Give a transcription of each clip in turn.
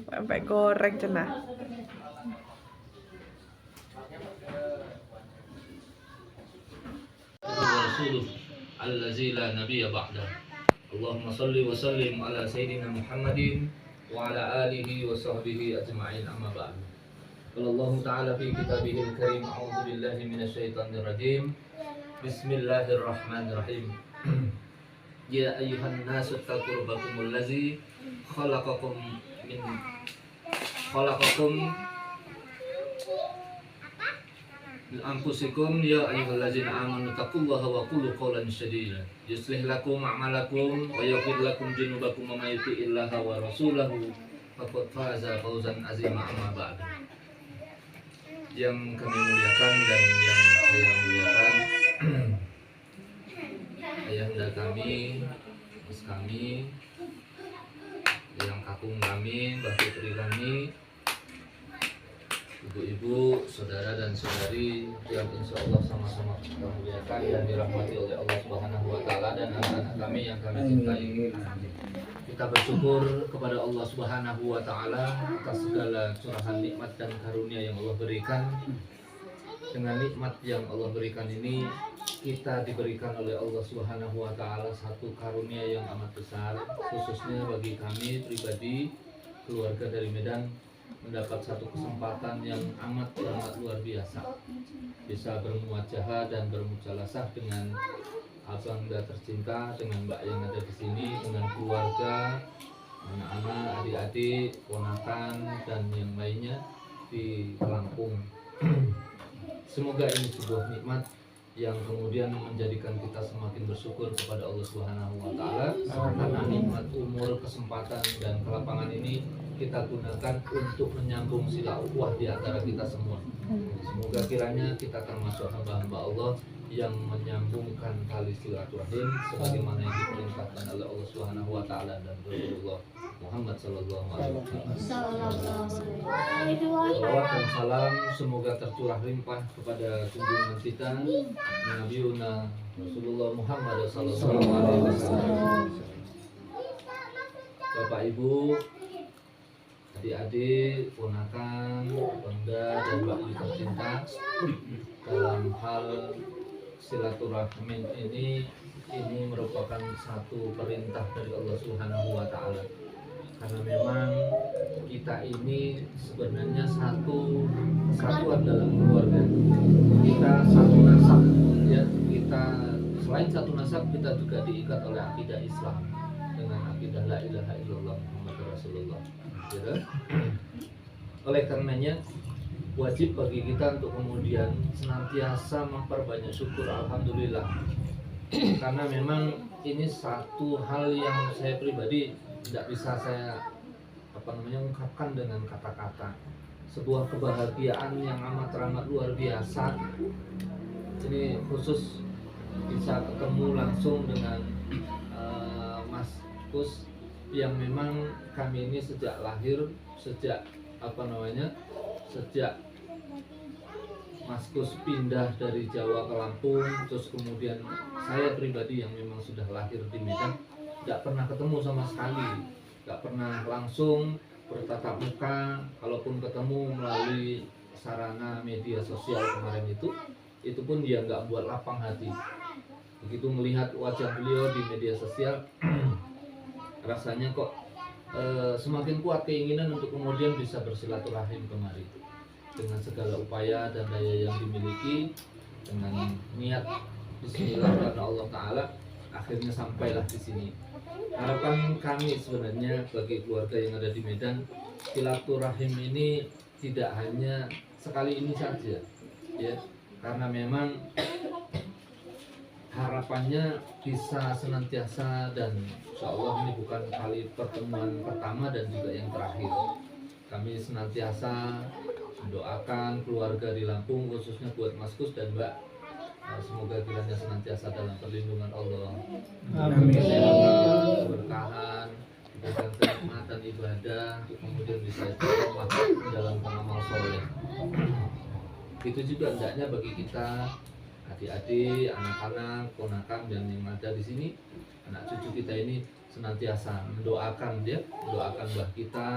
Sampai goreng cenah. Rasuluh allazi la nabiyya ba'da. Allahumma shalli wa sallim ala sayyidina Muhammadin wa ala alihi wa sahbihi ajma'in, amma ba'du. Qala Allah ta'ala fi kitabihil karim, a'udzu billahi minasy syaithanir rajim. Bismillahirrahmanirrahim. Ya ayyuhan nasu taqu rabbakumul ladzi khalaqakum min anfusikum ya ayyuhallazina amanu taqullaha wa qulu qawlan sadida yuslih lakum a'malakum wa yaghfir lakum dzunubakum wa may yuti'illaha wa rasulahu faqad faza fawzan azima, amma ba'du. Yang kami muliakan dan yang saya muliakan, ayahanda kami, mas kami, yang kakung kami, mbah putri kami, ibu-ibu, saudara dan saudari yang insya Allah sama-sama kita muliakan dan dirahmati oleh Allah Subhanahu wa Ta'ala, dan anak-anak kami yang kami cintai. Kita bersyukur kepada Allah Subhanahu wa Ta'ala atas segala curahan nikmat dan karunia yang Allah berikan. Dengan nikmat yang Allah berikan ini, kita diberikan oleh Allah Subhanahu wa Ta'ala satu karunia yang amat besar, khususnya bagi kami pribadi, keluarga dari Medan, mendapat satu kesempatan yang amat luar biasa, bisa bermuajahah dan bermujalasah dengan abang dan tercinta, dengan mbak yang ada di sini, dengan keluarga, anak-anak, adik-adik, ponakan dan yang lainnya di Lampung. Semoga ini sebuah nikmat yang kemudian menjadikan kita semakin bersyukur kepada Allah Subhanahu wa Ta'ala, karena nikmat umur, kesempatan dan kelapangan ini kita gunakan untuk menyambung silaturahmi di antara kita semua. Semoga kiranya kita termasuk hamba-hamba Allah yang menyambungkan tali silaturahim sebagaimana yang diperintahkan oleh Allah Subhanahu wa Ta'ala dan Rasulullah Muhammad sallallahu alaihi wasallam. Salawat dan salam semoga tercurah limpah kepada junjungan kita Nabiuna Rasulullah Muhammad sallallahu alaihi wasallam. Bapak Ibu, adik-adik, ponakan, bunda dan mbak tercinta, dalam hal silaturahmi ini merupakan satu perintah dari Allah Subhanahu wa Ta'ala, karena memang kita ini sebenarnya satu kesatuan dalam keluarga. Kita satu nasab, ya. Kita selain satu nasab, kita juga diikat oleh akidah Islam dengan akidah la ilaha illallah Muhammadur Rasulullah. Gitu. Oleh karenanya wajib bagi kita untuk kemudian senantiasa memperbanyak syukur, alhamdulillah, karena memang ini satu hal yang saya pribadi tidak bisa saya ungkapkan dengan kata-kata. Sebuah kebahagiaan yang amat luar biasa. Ini khusus bisa ketemu langsung dengan Mas Kus yang memang kami ini sejak lahir, sejak Mas Kus pindah dari Jawa ke Lampung, terus kemudian saya pribadi yang memang sudah lahir di Medan, tidak pernah ketemu sama sekali, tidak pernah langsung bertatap muka. Kalaupun ketemu melalui sarana media sosial kemarin itu pun dia nggak buat lapang hati. Begitu melihat wajah beliau di media sosial, rasanya kok semakin kuat keinginan untuk kemudian bisa bersilaturahim kemari, dengan segala upaya dan daya yang dimiliki, dengan niat bismillah karena Allah Ta'ala, akhirnya sampailah di sini. Harapan kami sebenarnya bagi keluarga yang ada di Medan, silaturahim ini tidak hanya sekali ini saja, ya, karena memang harapannya bisa senantiasa, dan insya Allah ini bukan kali pertemuan pertama dan juga yang terakhir. Kami senantiasa mendoakan keluarga di Lampung, khususnya buat Mas Kus dan Mbak, semoga kiranya senantiasa dalam perlindungan Allah, kesehatan, keberkahan, diberikan kenikmatan ibadah, untuk kemudian bisa istiqomah dalam beramal soleh. Itu juga hendaknya bagi kita, adik-adik, anak-anak, ponakan dan yang ada di sini, anak cucu kita ini senantiasa mendoakan dia, mendoakan mbah kita,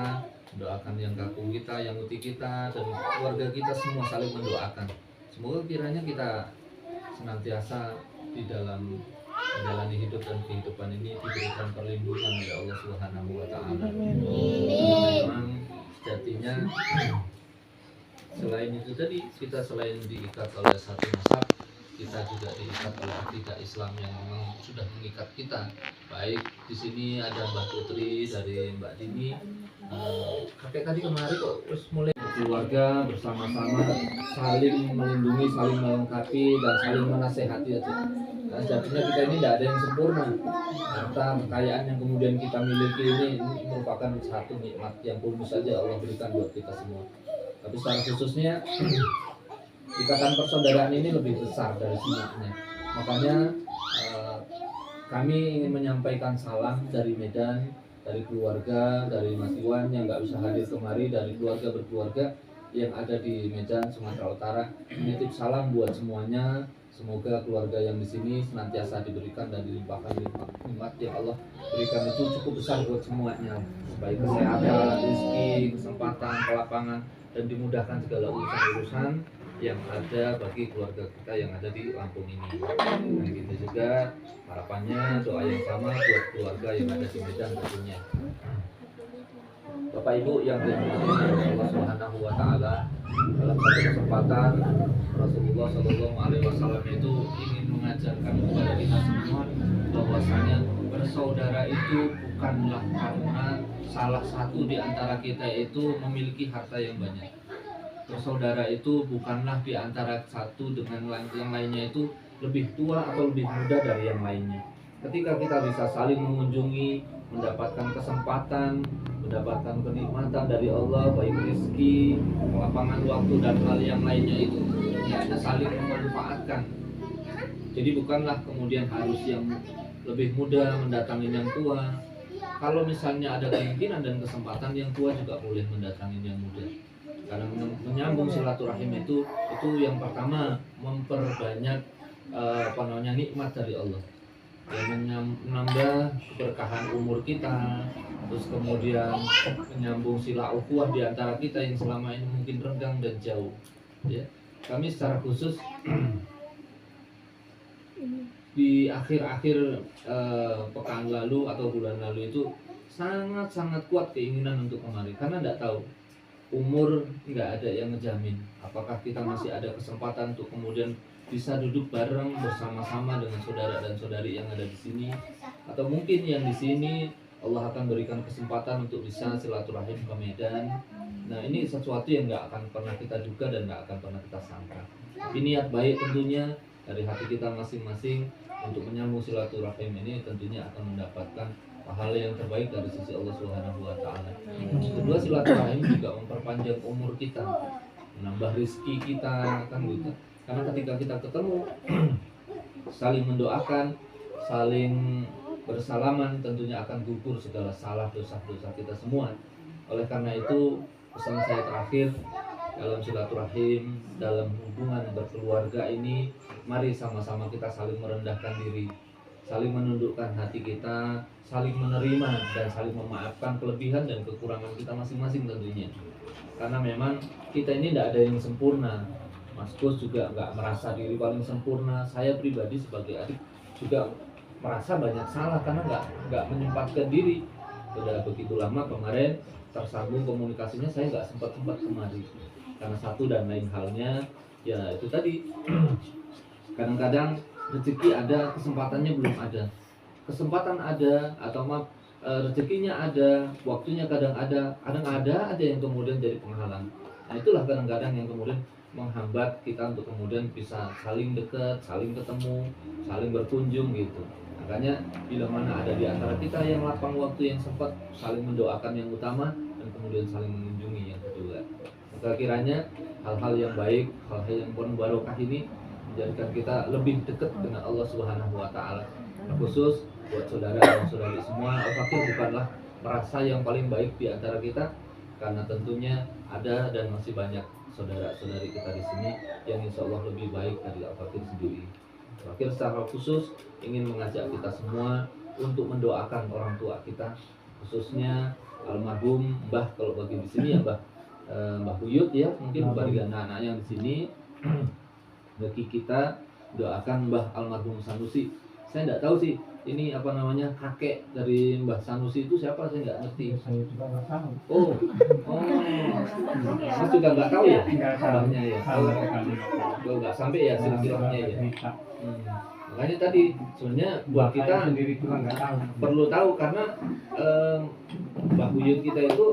mendoakan yang kakung kita, yang uti kita, dan keluarga kita semua saling mendoakan. Semoga kiranya kita senantiasa di dalam menjalani hidup dan kehidupan ini diberikan perlindungan oleh Allah Subhanahu wa Ta'ala. Memang sejatinya selain itu tadi, kita selain diikat oleh satu nasab, kita juga diikat oleh akidah Islam yang memang sudah mengikat kita. Baik di sini ada Mbak Putri dari Mbak Dini, kakek tadi kemarin kok terus mulai keluarga bersama-sama saling melindungi, saling melengkapi dan saling menasehati aja. Nah, sejatinya kita ini tidak ada yang sempurna. Harta kekayaan yang kemudian kita miliki ini merupakan satu nikmat yang bonus saja Allah berikan buat kita semua. Tapi secara khususnya ikatan persaudaraan ini lebih besar dari semuanya. Makanya kami ingin menyampaikan salam dari Medan, dari keluarga, dari Mas Iwan yang nggak bisa hadir kemari, dari keluarga berkeluarga yang ada di Medan, Sumatera Utara. Menitip salam buat semuanya. Semoga keluarga yang di sini senantiasa diberikan dan dilimpahkan nikmat yang Allah berikan itu cukup besar buat semuanya, baik kesehatan, rezeki, kesempatan, kelapangan, dan dimudahkan segala urusan-urusan yang ada bagi keluarga kita yang ada di Lampung ini. Dan gitu juga harapannya doa yang sama buat keluarga yang ada di Medan tentunya. Bapak Ibu yang dimuliakan Allah Subhanahu wa Ta'ala, dalam satu kesempatan Rasulullah Shallallahu Alaihi Wasallam itu ingin mengajarkan kepada kita semua bahwasanya bersaudara itu bukanlah karena salah satu di antara kita itu memiliki harta yang banyak. Bersaudara itu bukanlah di antara satu dengan yang lainnya itu lebih tua atau lebih muda dari yang lainnya. Ketika kita bisa saling mengunjungi, mendapatkan kesempatan, mendapatkan kenikmatan dari Allah, baik rezeki, kelapangan waktu, dan hal yang lainnya itu hanya saling memanfaatkan. Jadi bukanlah kemudian harus yang lebih muda mendatangi yang tua. Kalau misalnya ada kemungkinan dan kesempatan, yang tua juga boleh mendatangi yang muda. Karena menyambung silaturahim itu yang pertama memperbanyak nikmat dari Allah. Yang menambah keberkahan umur kita, terus kemudian menyambung sila ukhuwah di antara kita yang selama ini mungkin renggang dan jauh. Ya, kami secara khusus di akhir-akhir pekan lalu atau bulan lalu itu sangat-sangat kuat keinginan untuk kemari, karena tidak tahu umur, nggak ada yang ngejamin apakah kita masih ada kesempatan untuk kemudian bisa duduk bareng bersama-sama dengan saudara dan saudari yang ada di sini, atau mungkin yang di sini Allah akan berikan kesempatan untuk bisa silaturahim ke Medan. Nah, ini sesuatu yang nggak akan pernah kita duga dan nggak akan pernah kita sangka. Tapi niat baik tentunya dari hati kita masing-masing untuk menyambung silaturahim ini tentunya akan mendapatkan pahala yang terbaik dari sisi Allah Subhanahu wa Ta'ala. Kedua, silaturahim juga memperpanjang umur kita, menambah rezeki kita, kan gitu. Karena ketika kita ketemu, saling mendoakan, saling bersalaman, tentunya akan gugur segala salah dosa-dosa kita semua. Oleh karena itu, pesan saya terakhir dalam silaturahim, dalam hubungan berkeluarga ini, mari sama-sama kita saling merendahkan diri, saling menundukkan hati kita, saling menerima dan saling memaafkan kelebihan dan kekurangan kita masing-masing tentunya. Karena memang kita ini tidak ada yang sempurna. Mas Gus juga nggak merasa diri paling sempurna. Saya pribadi sebagai adik juga merasa banyak salah karena nggak menyempatkan diri. Sudah begitu lama kemarin tersambung komunikasinya, saya nggak sempat kemari karena satu dan lain halnya. Ya itu tadi, kadang-kadang rezeki ada, kesempatannya belum ada. Kesempatan ada atau rezekinya ada, waktunya kadang ada yang kemudian jadi penghalang. Nah itulah kadang-kadang yang kemudian menghambat kita untuk kemudian bisa saling dekat, saling ketemu, saling berkunjung gitu. Makanya bila mana ada di antara kita yang lapang waktu, yang sempat saling mendoakan yang utama dan kemudian saling mengunjungi yang kedua. Maka kiranya hal-hal yang baik, hal-hal yang penuh barokah ini menjadikan kita lebih dekat dengan Allah Subhanahu wa Ta'ala. Khusus buat saudara dan saudari semua, Al-Fakir bukanlah merasa yang paling baik di antara kita, karena tentunya ada dan masih banyak saudara-saudari kita di sini yang insya Allah lebih baik dari Al-Fakir sendiri. Al-Fakir secara khusus ingin mengajak kita semua untuk mendoakan orang tua kita, khususnya almarhum Mbah, kalau bagi di sini ya Mbah Buyut ya, mungkin bagi anak-anak yang di sini. Bagi kita doakan Mbah almarhum Sanusi. Saya tidak tahu sih ini apa namanya, kakek dari Mbah Sanusi itu siapa, saya nggak ngerti. Saya juga nggak tahu. Oh, Mas juga nggak tahu ya abahnya ya. Oh, nggak sampai ya silsilahnya ya. Makanya tadi sebenarnya buat kita sendiri juga nggak tahu. perlu tahu, karena Mbah Buyut kita itu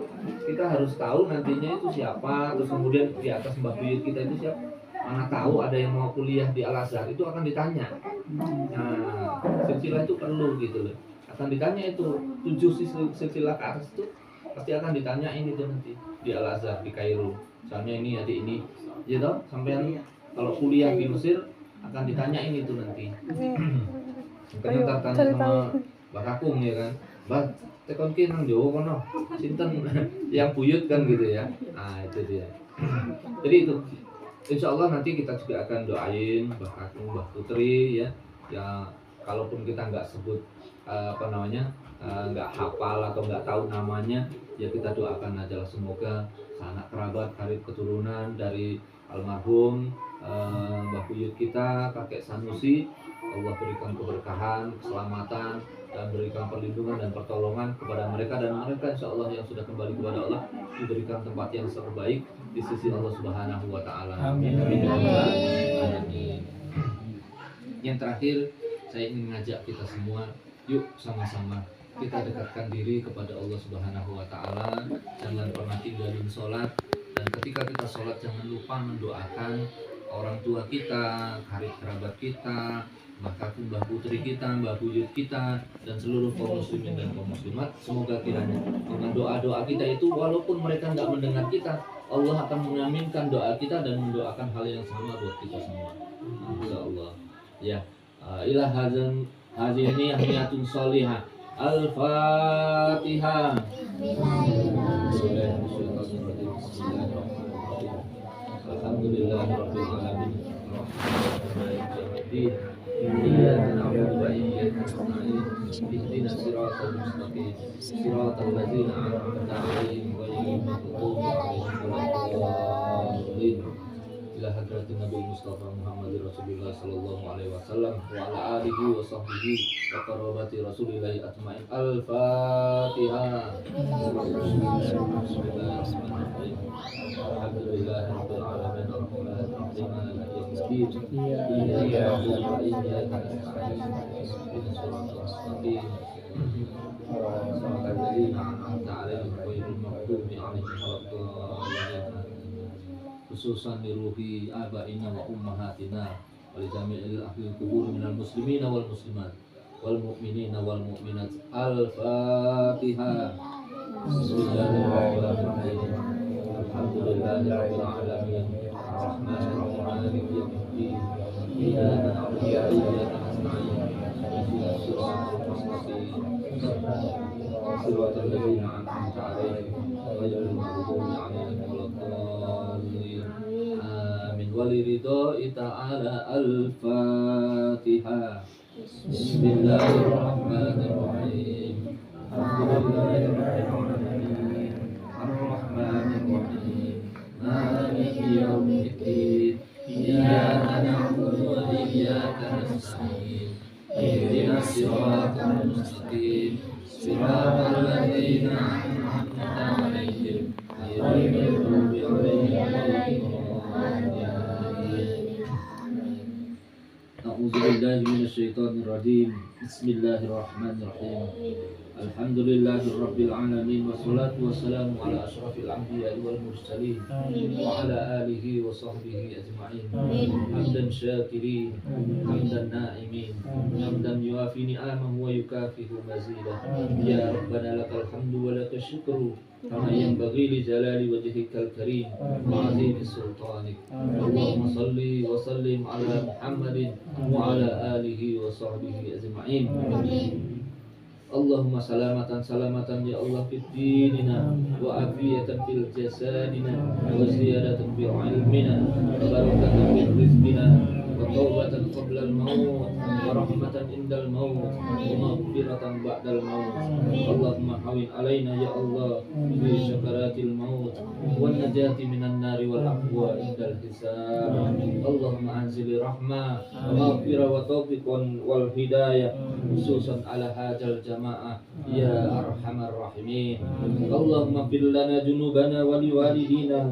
kita harus tahu nantinya itu siapa, terus kemudian di atas Mbah Buyut kita itu siapa. Mana tahu ada yang mau kuliah di Al-Azhar itu akan ditanya. Nah, silsilah itu perlu gitu loh. Akan ditanya itu 7 silsilah ke atas itu pasti akan ditanyain itu nanti di Al-Azhar di Kairo. Misalnya ini adik ini, gitu. Sampai kalau kuliah di Mesir akan ditanyain itu nanti. Makanya ntar tanya sama Mbak Kakung ya kan, Mbak tekon ki nang Jawa kono sinten yang buyut kan gitu ya. Nah itu dia. Jadi itu insya Allah nanti kita juga akan doain Mbah Kakung, Mbah Putri ya. Ya kalaupun kita nggak sebut apa namanya, nggak hafal atau nggak tahu namanya, ya kita doakan aja lah, semoga sanak kerabat karib keturunan dari almarhum Mbah Buyut kita, kakek Sanusi, Allah berikan keberkahan, keselamatan, dan berikan perlindungan dan pertolongan kepada mereka, dan mereka insya Allah yang sudah kembali kepada Allah diberikan tempat yang terbaik di sisi Allah Subhanahu wa Ta'ala. Amin. Yang terakhir, saya ingin mengajak kita semua, yuk sama-sama kita dekatkan diri kepada Allah Subhanahu wa Ta'ala. Jangan pernah tinggalin sholat, dan ketika kita sholat jangan lupa mendoakan orang tua kita, karib kerabat kita, Mbah Kakung, Mbah Putri kita, Mbah Buyut kita, dan seluruh kaum muslimin dan kaum muslimat. Semoga kiranya dengan doa-doa kita itu, walaupun mereka nggak mendengar kita, Allah akan mengaminkan doa kita dan mendoakan hal yang sama buat kita semua. Insya Allah. Ya, ilah hazan hazini ahmiyatun sholihah. Al-Fatihah. Alhamdulillahirabbil alamin. Iyyaka na'budu wa iyyaka nasta'in. Ihdinas siratal mustaqim. Siratal ladzina an'amta 'alaihim ghairil maghdubi 'alaihim waladdallin. Ila hadratin Nabi Mustafa Muhammad Rasulullah sallallahu alaihi wasallam wa ala alihi wa sahbihi wa qarabati Rasulillah ajmain. Al-Fatihah. Bismillahirrahmanirrahim. Alhamdulillahirabbil alamin. Arrahmanir rahim. Maliki yaumiddin. Iyyaka na'budu wa iyyaka nasta'in. Ihdinas siratal mustaqim. Siratal ladzina an'amta 'alaihim ghairil maghdubi 'alaihim waladdallin. Khususan liruhi abaina wa ummahatina wa li jami'il ahli kubur minal muslimina wal muslimat wal mu'minina wal mu'minat. Al-Fatihah. Bismillahirrahmanirrahim. Alhamdulillahirabbil alamin. Arrahmanir rahim. Maliki yaumiddin. Iyyaka na'budu wa iyyaka nasta'in. Ihdinas siratal mustaqim. Siratal ladzina an'amta 'alaihim ghairil maghdubi 'alaihim waladdallin. Amin. Waliridha'i ta'ala. Al-Fatihah. Bismillahirrahmanirrahim. Alhamdulillahirabbil alamin. Arrahmanir rahim. Maliki yaumiddin. Iyyaka na'budu wa iyyaka nasta'in. Ihdinas siratal mustaqim. Siratal ladzina an'amta 'alaihim ghairil maghdubi 'alaihim waladdallin. A'udzubillahi minasyaitonir rajim. Bismillahirrahmanirrahim. Alhamdulillahirabbil alamin wassalatu wassalamu ala asyrafil anbiya'i wal mursalin wa ala alihi wa sahbihi ajma'in. Hamdan syakirin, hamdan na'imin, hamdan yuafi ni'amahu wa yukafihu mazidah. Ya Rabbana lakal hamdu wa lakal syukru kama yanbaghi li jalali wajhikal karim wa 'azimi sultanik. Allahumma shalli wa sallim ala Muhammadin wa ala alihi wa sahbihi ajma'in. Allahumma salamatan ya Allah fid dinina wa afiyatan fil jasadina wa ziyadatan fil ilmina wa barakatan fil rizqina wa وتوبة قبل الموت ورحمة عند الموت ومغفرة بعد الموت. اللهم هون علينا يا الله في سكرات الموت والنجاة من النار والعفو عند الحساب. اللهم أنزل رحمة ومغفرة وتوفيق والهداية خصوصا على هذا الجماعة يا أرحم الراحمين. اللهم اغفر لنا ذنوبنا ولوالدينا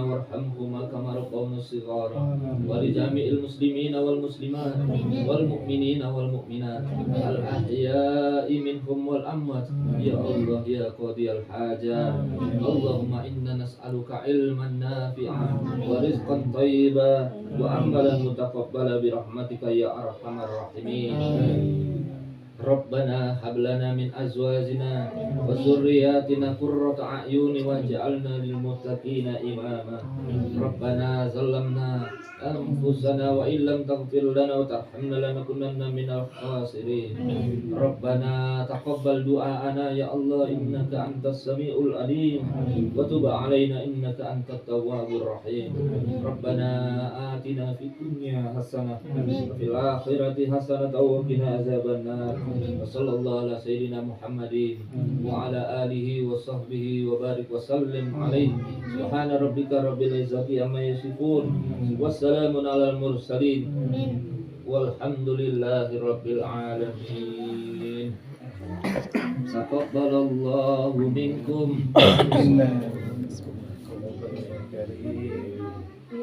وارحمهما كما ربونا صغارا ولجميع المسلمين والمسلمات والمؤمنين والمؤمنات الأحياء منهم والأموات يا الله يا قاضي الحاجات. اللهم إنا نسألك علما نافعا ورزقا طيبا وعملا متقبلا برحمتك يا أرحم الراحمين. ربنا هب لنا من أزواجنا وذرياتنا قرة أعين واجعلنا للمتقين إماما. ربنا ظلمنا أنفسنا وإن لم تغفر لنا وترحمنا لنكونن من الخاسرين. ربنا تقبل دعاءنا يا الله إنك أنت السميع العليم وتب علينا إنك أنت التواب الرحيم. ربنا آتنا في الدنيا حسنة وفي الآخرة حسنة وقنا عذاب النار. وصلى الله على سيدنا محمد وعلى آله وصحبه وبارك وسلم عليه. سبحان ربك رب العزة عما يصفون والسلام على المرسلين والحمد لله رب العالمين. تقبل الله منكم.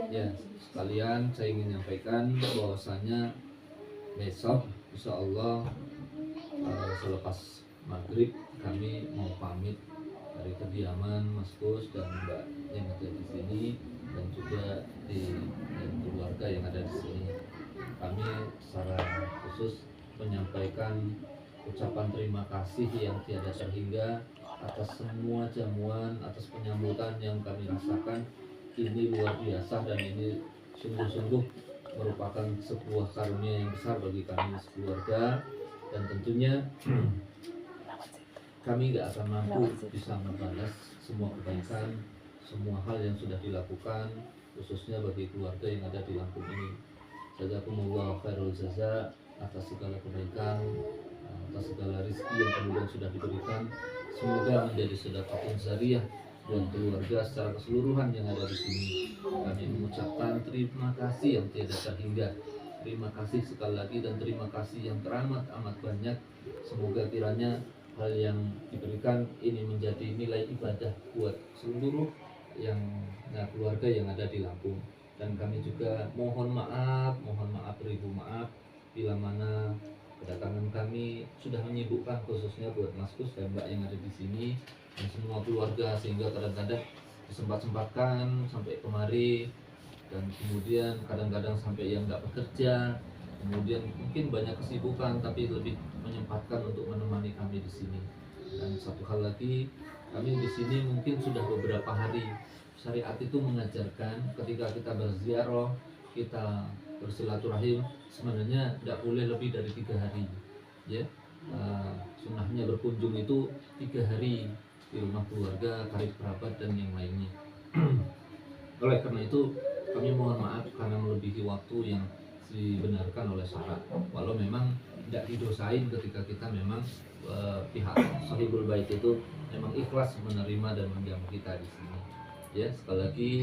Ya, sekalian saya ingin menyampaikan bahwasanya besok insya Allah selepas maghrib kami mau pamit dari kediaman Mas Kus dan Mbak yang ada di sini dan juga dan keluarga yang ada di sini. Kami secara khusus menyampaikan ucapan terima kasih yang tiada terhingga atas semua jamuan, atas penyambutan yang kami rasakan. Ini luar biasa dan ini sungguh-sungguh merupakan sebuah karunia yang besar bagi kami sekeluarga. Dan tentunya kami gak akan mampu bisa membalas semua kebaikan, semua hal yang sudah dilakukan, khususnya bagi keluarga yang ada di Lampung ini. Jazakumullah khairul jaza atas segala kebaikan, atas segala rezeki yang kemudian sudah diberikan. Semoga menjadi sedekah jariah buat keluarga secara keseluruhan yang ada di sini. Kami mengucapkan terima kasih yang tiada terhingga. Terima kasih sekali lagi dan terima kasih yang teramat amat banyak. Semoga kiranya hal yang diberikan ini menjadi nilai ibadah buat seluruh keluarga yang ada di Lampung. Dan kami juga mohon maaf beribu maaf bila mana kedatangan kami sudah menyibukkan khususnya buat Mas Kus dan Mbak yang ada di sini dan semua keluarga sehingga kadang-kadang disempatkan sampai kemari. Dan kemudian kadang-kadang sampai yang nggak bekerja, kemudian mungkin banyak kesibukan tapi lebih menyempatkan untuk menemani kami di sini. Dan satu hal lagi, kami di sini mungkin sudah beberapa hari. Syariat itu mengajarkan ketika kita berziarah, kita bersilaturahim, sebenarnya tidak boleh lebih dari 3 hari. Ya, sunnahnya berkunjung itu 3 hari di rumah keluarga, karib kerabat dan yang lainnya. Oleh karena itu kami mohon maaf karena melebihi waktu yang dibenarkan oleh syarat. Walau memang tidak didosain ketika kita memang pihak Sahibul Bait itu memang ikhlas menerima dan menjamu kita di sini. Ya, sekali lagi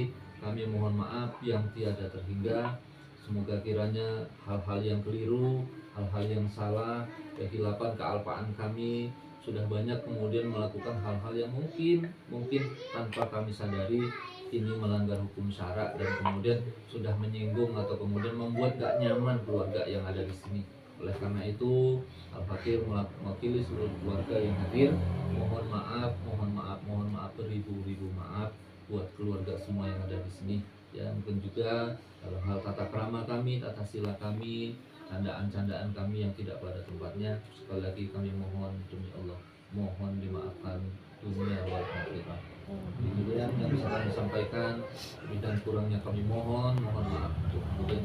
kami mohon maaf yang tiada terhingga. Semoga kiranya hal-hal yang keliru, hal-hal yang salah, kehilapan, kealpaan kami sudah banyak kemudian melakukan hal-hal yang mungkin tanpa kami sadari ini melanggar hukum syara dan kemudian sudah menyinggung atau kemudian membuat gak nyaman keluarga yang ada di sini. Oleh karena itu Al-Fakir mewakili seluruh keluarga yang hadir mohon maaf beribu-ribu maaf buat keluarga semua yang ada di sini. Ya, mungkin juga dalam hal tata krama kami, tata sila kami, candaan-candaan kami yang tidak pada tempatnya, sekali lagi kami mohon demi Allah mohon dimaafkan dunia wal akhirat. Itu yang bisa kami sampaikan. Lebih dan kurangnya kami mohon maaf untuk kemudian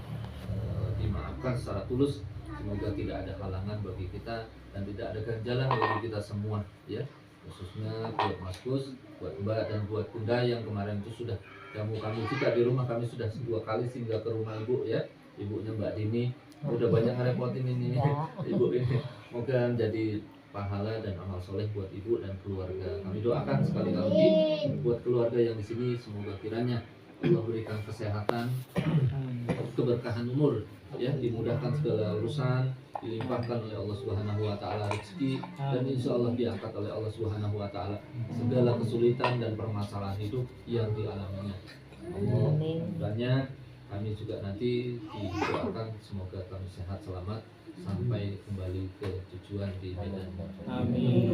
dimaafkan secara tulus. Semoga tidak ada halangan bagi kita dan tidak ada ganjalan bagi kita semua, ya, khususnya buat Mas Kus, buat Mbak dan buat Bunda yang kemarin itu sudah jamu kami juga di rumah. Kami sudah 2 kali singgah ke rumah Ibu, ya. ibunya Mbak Dini udah banyak ngerepotin ini ibu ini. Moga menjadi pahala dan amal soleh buat ibu dan keluarga. Kami doakan sekali lagi buat keluarga yang di sini, semoga kiranya Allah berikan kesehatan, keberkahan umur, ya, dimudahkan segala urusan, dilimpahkan oleh Allah Subhanahu wa taala rezeki, dan insya Allah diangkat oleh Allah Subhanahu wa taala segala kesulitan dan permasalahan hidup yang dialaminya. Mudah-mudahan kami juga nanti didoakan semoga kami sehat selamat sampai kembali ke tujuan di Medan. Amin.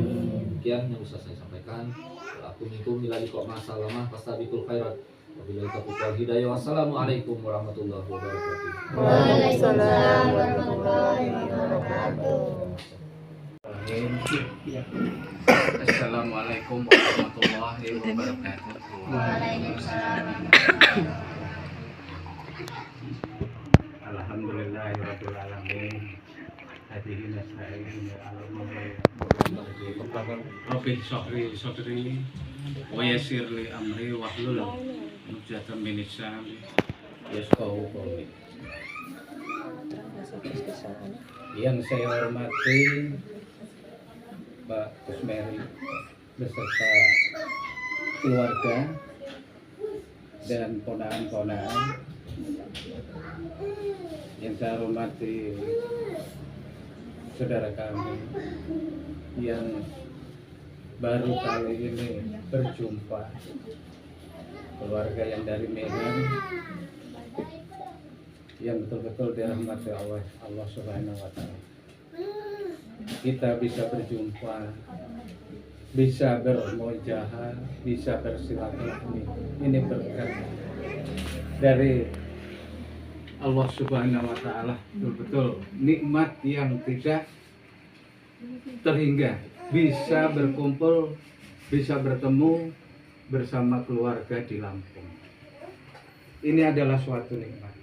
Demikian yang bisa saya sampaikan. Aku minkum milali kok masalah pastabikul khairat. Wabillahi taufiq wal hidayah. Wassalamualaikum warahmatullahi wabarakatuh. Waalaikumsalam warahmatullahi wabarakatuh. Assalamualaikum warahmatullahi wabarakatuh. Waalaikumsalam. Alhamdulillahirabbil alamin. Hadirin nasta'in Rabbi sodri wa yassir li amri wahlul 'uqdatam min lisani yafqahu qawli. Yang saya hormati Pak Kusmeri beserta keluarga dan ponaan-ponaan, yang saya hormati saudara kami yang baru kali ini berjumpa, keluarga yang dari Medan yang betul-betul dirahmati Allah Subhanahu wa taala. Kita bisa berjumpa, bisa bermujahadah, bisa bersilaturahmi. Ini berkat dari Allah Subhanahu wa taala, betul-betul nikmat yang tidak terhingga, bisa berkumpul, bisa bertemu bersama keluarga di Lampung. Ini adalah suatu nikmat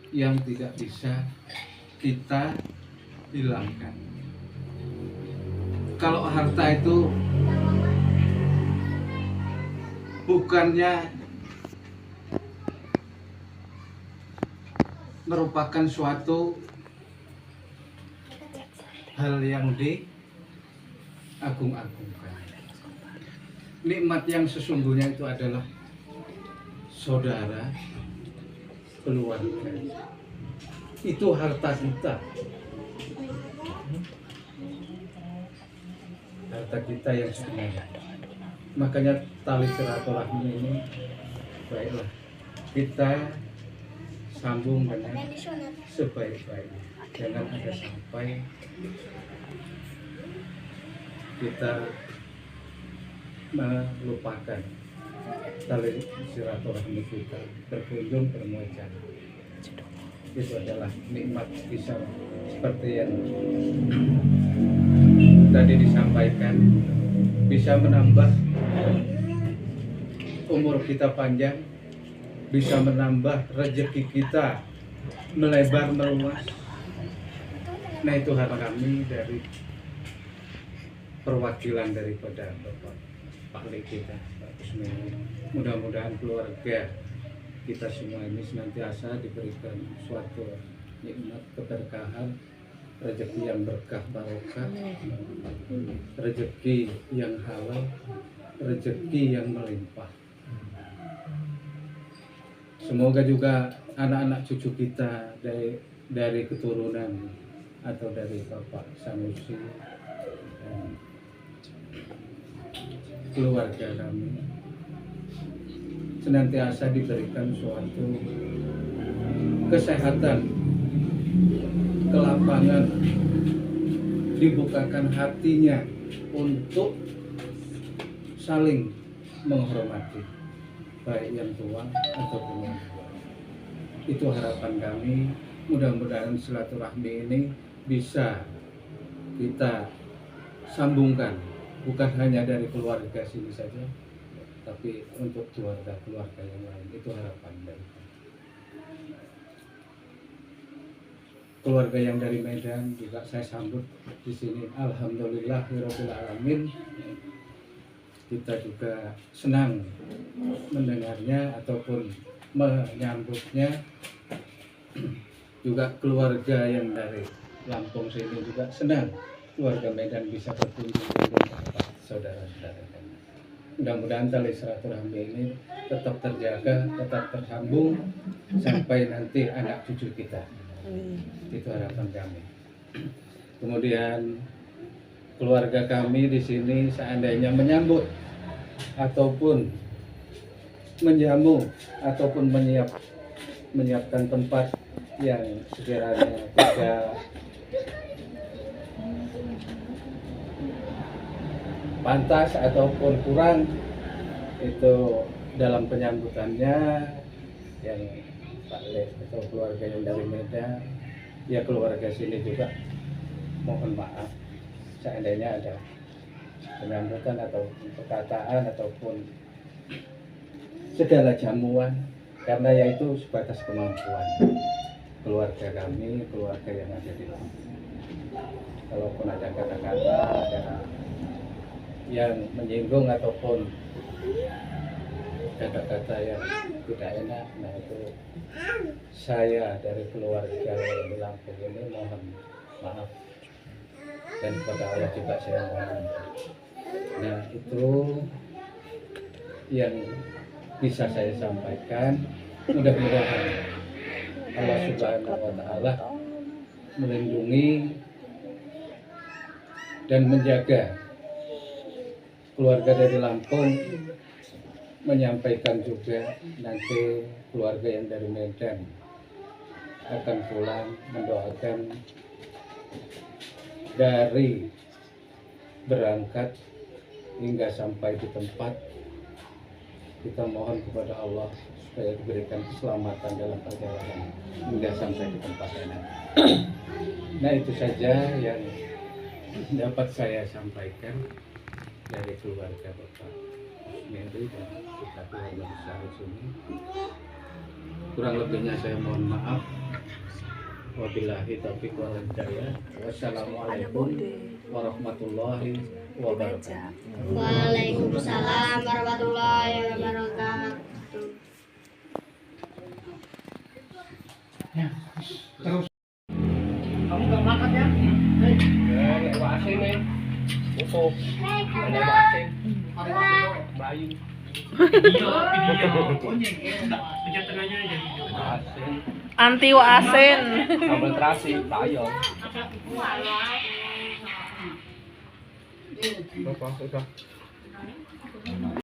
yang tidak bisa kita hilangkan. Kalau harta itu bukannya merupakan suatu hal yang diagung-agungkan. Nikmat yang sesungguhnya itu adalah saudara, keluarga. Itu harta kita. Harta kita yang sebenarnya. Makanya tali silaturahmi ini baiklah kita sambung dengan sebaik-baiknya. Jangan ada sampai kita melupakan tali silaturahmi kita, berkunjung bermujahadah. Itu adalah nikmat bisa seperti yang tadi disampaikan, bisa menambah umur kita panjang, bisa menambah rezeki kita melebar meluas. Nah, itu harapan kami dari perwakilan daripada Bapak Pak Lek kita, Pak Kusmeri. Mudah-mudahan keluarga kita semua ini senantiasa diberikan suatu nikmat keberkahan, rezeki yang berkah barokah, rezeki yang halal, rezeki yang melimpah. Semoga juga anak-anak cucu kita dari keturunan atau dari Bapak Sanusi dan keluarga kami senantiasa diberikan suatu kesehatan, kelapangan, dibukakan hatinya untuk saling menghormati, baik yang tua ataupun yang tua. Itu harapan kami. Mudah-mudahan silaturahmi ini bisa kita sambungkan, bukan hanya dari keluarga sini saja, tapi untuk keluarga-keluarga yang lain. Itu harapan dari keluarga yang dari Medan juga saya sambut di sini. Alhamdulillahirabbil alamin. Kita juga senang mendengarnya ataupun menyambutnya. juga keluarga yang dari Lampung sini juga senang keluarga Medan bisa berkunjung ke tempat saudara-saudara kami. Mudah-mudahan tali silaturahmi ini tetap terjaga, tetap tersambung sampai nanti anak cucu kita. Itu harapan kami. Kemudian keluarga kami di sini seandainya menyambut ataupun menjamu ataupun menyiapkan tempat yang sekiranya tidak pantas ataupun kurang itu dalam penyambutannya, yang Pak Les atau keluarga yang dari Medan, ya keluarga sini juga mohon maaf seandainya ada penyambutan atau perkataan ataupun segala jamuan, karena yaitu sebatas kemampuan keluarga kami, keluarga yang ada di Lampung. Kalaupun ada kata-kata yang menyinggung ataupun kata-kata yang tidak enak, nah itu saya dari keluarga yang di Lampung ini mohon maaf, dan kepada Allah juga saya mohon. Nah itu yang bisa saya sampaikan. Mudah-mudahan Allah Subhanahu wa Ta'ala melindungi dan menjaga keluarga dari Lampung, menyampaikan juga nanti keluarga yang dari Medan akan pulang, mendoakan dari berangkat hingga sampai di tempat. Kita mohon kepada Allah supaya diberikan keselamatan dalam perjalanan hingga sampai di tempat ini. Nah itu saja yang dapat saya sampaikan dari keluarga Bapak Mary dan kita keluarga besar di sini. Kurang lebihnya saya mohon maaf. Wabillahi taufiq wal hidayah. Wassalamualaikum warahmatullahi wabarakatuh. Waalaikumsalam warahmatullahi wabarakatuh. Terus Kamu nggak makan ya? Ya, wasin nih. Pupuk. Ada wasin. Bayu. Video. Oh, pencet tengahnya aja. Wasin. Anti wasin. Sambal terasi, bayo. Bapak sudah.